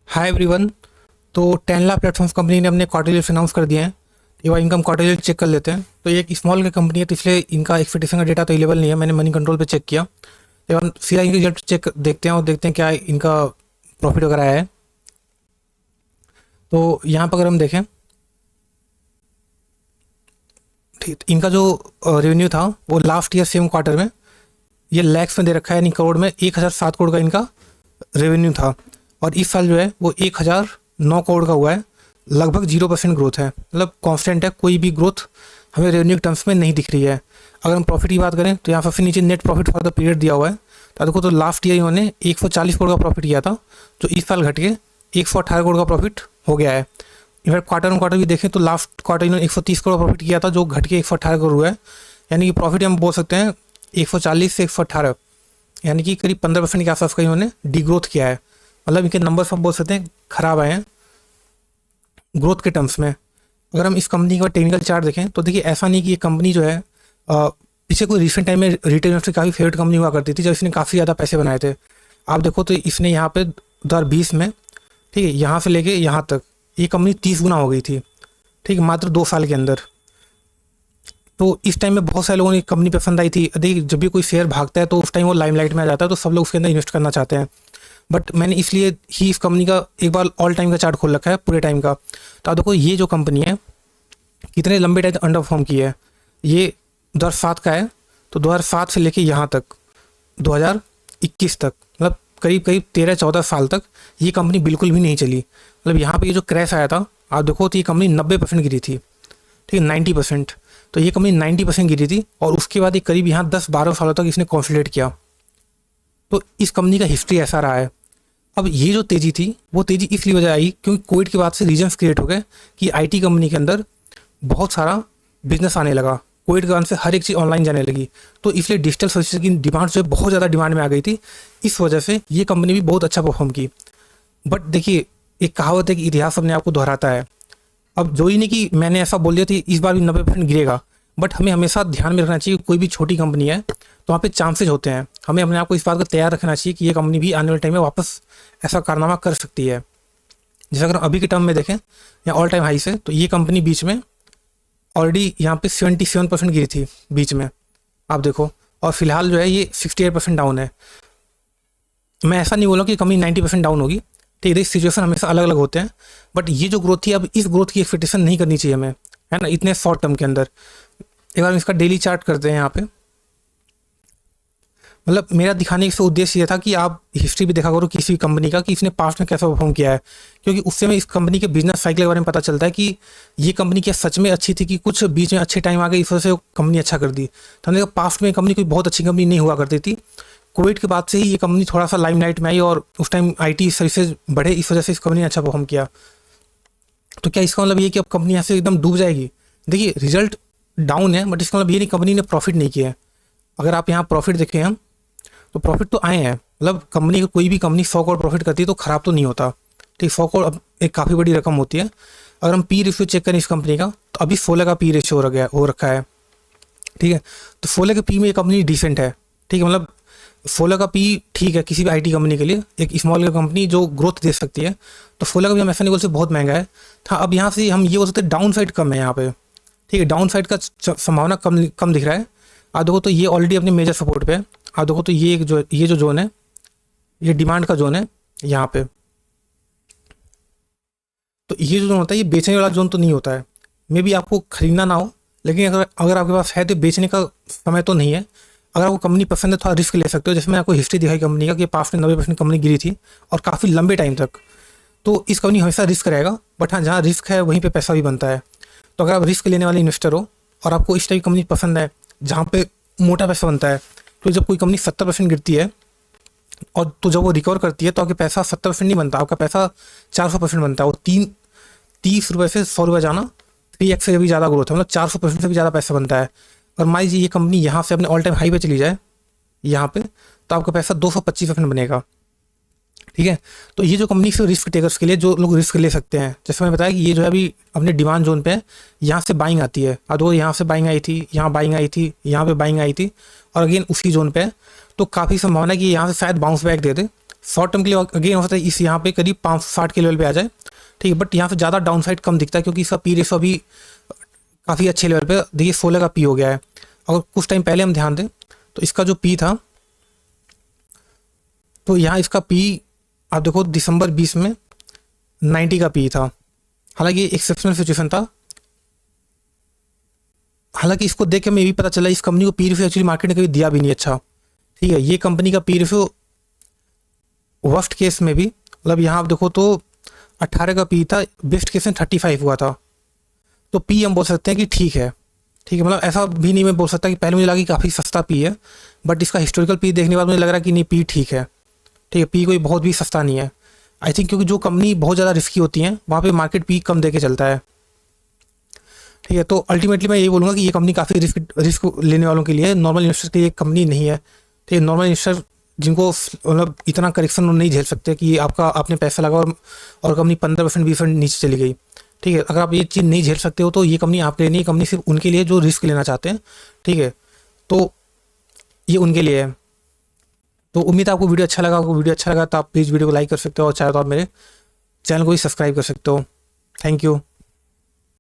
Hi everyone. तो टेनला platforms company ने अपने क्वार्टरली अनाउंस कर दिए हैं। एक बार इनकम क्वार्टरली चेक कर लेते हैं। तो ये एक स्मॉल की कंपनी है, तो इसलिए इनका एक्सपेक्टेशन का डेटा तो अवेलेबल नहीं है। मैंने मनी कंट्रोल पे चेक किया। एक बार सीधा इनके रिजल्ट चेक देखते हैं और देखते हैं क्या इनका प्रॉफिट वगैरह आया है। तो यहाँ पर अगर हम देखें, ठीक, तो इनका जो रेवेन्यू था वो लास्ट ईयर सेम क्वार्टर में ये लैक्स में दे रखा है, यानी करोड़ में 1007 करोड़ का इनका रेवेन्यू था। और इस साल जो है वो 1009 करोड़ का हुआ है। लगभग 0% ग्रोथ है, मतलब कांस्टेंट है, कोई भी ग्रोथ हमें रेवेन्यू के टर्म्स में नहीं दिख रही है। अगर हम प्रॉफिट की बात करें तो यहाँ सबसे नीचे net profit for the period दिया हुआ है। तो देखो, तो लास्ट ईयर इन्होंने 140 करोड़ का प्रॉफिट किया था, जो इस साल घट के 118 करोड़ का प्रॉफिट हो गया है। इनफैक्ट क्वार्टर ऑन क्वार्टर भी देखें तो लास्ट क्वार्टर इन्होंने 130 करोड़ प्रॉफिट किया था, जो घट के 118 करोड़ हुआ है। यानी कि प्रॉफिट हम बोल सकते हैं 140 से 118, यानी कि करीब 15% के आसपास का इन्होंने डी ग्रोथ किया है। मतलब इनके नंबर्स हम बोल सकते हैं खराब आए हैं ग्रोथ के टर्म्स में। अगर हम इस कंपनी का टेक्निकल चार्ट देखें तो देखिए, ऐसा नहीं कि ये कंपनी जो है पीछे कोई रिसेंट टाइम में रिटेल इन्वेस्टर काफ़ी फेवरेट कंपनी हुआ करती थी, जब इसने काफ़ी ज़्यादा पैसे बनाए थे। आप देखो तो इसने यहाँ पे 2020 में, ठीक है, यहाँ से लेके यहाँ तक ये कंपनी 30 गुना हो गई थी, ठीक है, मात्र 2 साल के अंदर। तो इस टाइम में बहुत सारे लोगों ने कंपनी पसंद आई थी। देखिए, जब भी कोई शेयर भागता है तो उस टाइम वो लाइमलाइट में आ जाता है, तो सब लोग उसके अंदर इन्वेस्ट करना चाहते हैं। बट मैंने इसलिए ही इस कंपनी का एक बार ऑल टाइम का चार्ट खोल रखा है, पूरे टाइम का। तो आप देखो, ये जो कंपनी है कितने लंबे टाइम अंडर परफॉर्म की है। ये 2007 का है, तो 2007 से लेके यहाँ तक 2021 तक, मतलब करीब करीब 13-14 साल तक ये कंपनी बिल्कुल भी नहीं चली। मतलब यहाँ पे ये जो क्रैश आया था, आप देखो तो ये कंपनी 90% गिरी थी, ठीक है, 90%। तो ये कंपनी 90% गिरी थी, और उसके बाद ये करीब यहाँ 10-12 सालों तक इसने कॉन्सोलिडेट किया। तो इस कंपनी का हिस्ट्री ऐसा रहा है। अब ये जो तेज़ी थी वो तेज़ी इसलिए वजह आई क्योंकि कोविड के बाद से रीजन्स क्रिएट हो गए कि आईटी कंपनी के अंदर बहुत सारा बिजनेस आने लगा। कोविड के बाद से हर एक चीज़ ऑनलाइन जाने लगी, तो इसलिए डिजिटल सर्विसेज की डिमांड जो है बहुत ज़्यादा डिमांड में आ गई थी। इस वजह से ये कंपनी भी बहुत अच्छा परफॉर्म की। बट देखिए, एक कहावत है कि इतिहास अपने आप को दोहराता है। अब जो ही नहीं कि मैंने ऐसा बोल दिया था इस बार भी 90% गिरेगा, बट हमें हमेशा ध्यान में रखना चाहिए कोई भी छोटी कंपनी है तो वहाँ पे चांसेस होते हैं। हमें अपने आप को इस बात का तैयार रखना चाहिए कि ये कंपनी भी आने वाले टाइम में वापस ऐसा कारनामा कर सकती है। जैसे अगर हम अभी के टर्म में देखें या ऑल टाइम हाई से, तो ये कंपनी बीच में ऑलरेडी यहाँ पे 77% गिरी थी बीच में, आप देखो। और फिलहाल जो है ये 68% डाउन है। मैं ऐसा नहीं बोला कि कंपनी 90% डाउन होगी, ठीक है, सिचुएशन हमेशा अलग अलग होते हैं। बट ये जो ग्रोथ थी, अब इस ग्रोथ की एक्सपेक्टेशन नहीं करनी चाहिए हमें, है ना, इतने शॉर्ट टर्म के अंदर। एक बार हम इसका डेली चार्ट करते हैं यहाँ पे। मतलब मेरा दिखाने का उद्देश्य ये था कि आप हिस्ट्री भी देखा करो किसी भी कंपनी का कि इसने पास्ट में कैसा परफॉर्म किया है, क्योंकि उससे में इस कंपनी के बिजनेस साइकिल के बारे में पता चलता है कि ये कंपनी क्या सच में अच्छी थी कि कुछ बीच में अच्छे टाइम आ गए इस वजह से कंपनी अच्छा कर दी। तो हमने कहा पास्ट में कंपनी कोई बहुत अच्छी कंपनी नहीं हुआ करती थी। कोविड के बाद से ही ये कंपनी थोड़ा सा लाइमलाइट में आई और उस टाइम आईटी सर्विसेज बढ़े, इस वजह से इस कंपनी ने अच्छा परफॉर्म किया। तो क्या इसका मतलब ये कि अब कंपनी यहाँ से एकदम डूब जाएगी? देखिए, रिजल्ट डाउन है, बट इसका मतलब ये नहीं कंपनी ने प्रॉफिट नहीं किया है। अगर आप यहाँ प्रॉफिट देखें हम, तो प्रॉफिट तो आए हैं। मतलब कंपनी कोई भी कंपनी 100 करोड़ प्रॉफिट करती है तो ख़राब तो नहीं होता, ठीक। 100 करोड़ अब एक काफ़ी बड़ी रकम होती है। अगर हम पी रेशियो चेक करें इस कंपनी का, तो अभी 16 का पी रेशियो हो रखा है, ठीक है। तो 16 के पी में ये कंपनी डिसेंट है, ठीक है। मतलब 16 का पी ठीक है किसी भी आईटी कंपनी के लिए, एक स्मॉल कंपनी जो ग्रोथ दे सकती है। तो 16 का भी हम ऐसा नहीं बोल सकते बहुत महंगा है। हाँ, अब यहाँ से हम ये बोल सकते हैं डाउन साइड कम है यहाँ पे, ठीक है, डाउन साइड का संभावना कम कम दिख रहा है। आप देखो तो ये ऑलरेडी अपने मेजर सपोर्ट पे है। आप देखो तो ये जो जोन है, ये डिमांड का जोन है यहाँ पे। तो ये जो जोन होता है ये बेचने वाला जोन तो नहीं होता है। मे बी आपको खरीदना ना हो, लेकिन अगर आपके पास है तो बेचने का समय तो नहीं है। अगर आपको कंपनी पसंद है थोड़ा रिस्क ले सकते हो। जैसे मैंने आपको हिस्ट्री दिखाई कंपनी का कि पास्ट में 90% कंपनी गिरी थी और काफ़ी लंबे टाइम तक। तो इस कंपनी हमेशा रिस्क रहेगा, बट हाँ, जहाँ रिस्क है वहीं पे पैसा भी बनता है। तो अगर आप रिस्क लेने वाले इन्वेस्टर हो और आपको इस टाइप की कंपनी पसंद है जहाँ पे मोटा पैसा बनता है, तो जब कोई कंपनी 70% गिरती है और तो जब वो रिकवर करती है तो आपके पैसा 70% नहीं बनता, आपका पैसा 400% बनता है। वो 30 रुपये से 100 रुपये जाना 3x से भी ज़्यादा ग्रोथ है, मतलब 400% से भी ज़्यादा पैसा बनता है। और मान लीजिए ये कंपनी यहाँ से अपने ऑल टाइम हाई पे चली जाए यहाँ पे, तो आपका पैसा 225% बनेगा, ठीक है। तो ये जो कंपनी से रिस्क टेकर्स के लिए जो लोग रिस्क ले सकते हैं, जैसे मैंने बताया कि ये जो है अभी अपने डिमांड जोन पे है, यहाँ से बाइंग आती है। अब वो यहाँ से बाइंग आई थी, यहाँ बाइंग आई थी, यहाँ पे बाइंग आई थी, और अगेन उसी जोन पे है। तो काफ़ी संभावना है कि यहाँ से शायद बाउंस बैक दे दे, शॉर्ट टर्म के लिए अगेन हो सकता है इस यहाँ पे करीब 560 के लेवल पे आ जाए, ठीक है, बट यहाँ से ज़्यादा डाउन साइड कम दिखता है क्योंकि इसका पी रेशो अभी काफ़ी अच्छे लेवल पे, देखिए 16 का पी हो गया है। अगर कुछ टाइम पहले हम ध्यान दें तो इसका जो पी था, तो यहाँ इसका पी आप देखो दिसंबर 20 में 90 का पी था। हालांकि ये एक्सेप्शनल सिचुएशन था, हालांकि इसको देख के हमें ये भी पता चला इस कंपनी को पी रेशियो एक्चुअली मार्केट ने कभी दिया भी नहीं अच्छा, ठीक है। ये कंपनी का पी रेशियो वर्स्ट केस में भी, मतलब यहाँ आप देखो तो 18 का पी था, बेस्ट केस में 35 हुआ था, तो पी हम बोल सकते हैं कि ठीक है, ठीक है। मतलब ऐसा भी नहीं मैं बोल सकता कि पहले मुझे लगा कि काफ़ी सस्ता पी है, बट इसका हिस्टोरिकल पी देखने के बाद मुझे लग रहा है कि नहीं पी ठीक है, ठीक है, पी कोई बहुत भी सस्ता नहीं है। आई थिंक क्योंकि जो कंपनी बहुत ज़्यादा रिस्की होती हैं वहाँ पे मार्केट पी कम दे के चलता है, ठीक है। तो अल्टीमेटली मैं यही बोलूँगा कि ये कंपनी काफ़ी रिस्क लेने वालों के लिए, नॉर्मल इन्वेस्टर के लिए कंपनी नहीं है, ठीक है। नॉर्मल इन्वेस्टर जिनको मतलब इतना करेक्शन नहीं झेल सकते कि आपने पैसा लगा और कंपनी 15% 20% नीचे चली गई, ठीक है। अगर आप ये चीज़ नहीं झेल सकते हो तो ये कंपनी आपके लिए नहीं, कंपनी सिर्फ उनके लिए जो रिस्क लेना चाहते हैं, ठीक है। तो ये उनके लिए है। तो उम्मीद है आपको वीडियो अच्छा लगा। आपको वीडियो अच्छा लगा तो आप प्लीज़ वीडियो को लाइक कर सकते हो और चाहे तो आप मेरे चैनल को भी सब्सक्राइब कर सकते हो। Thank you.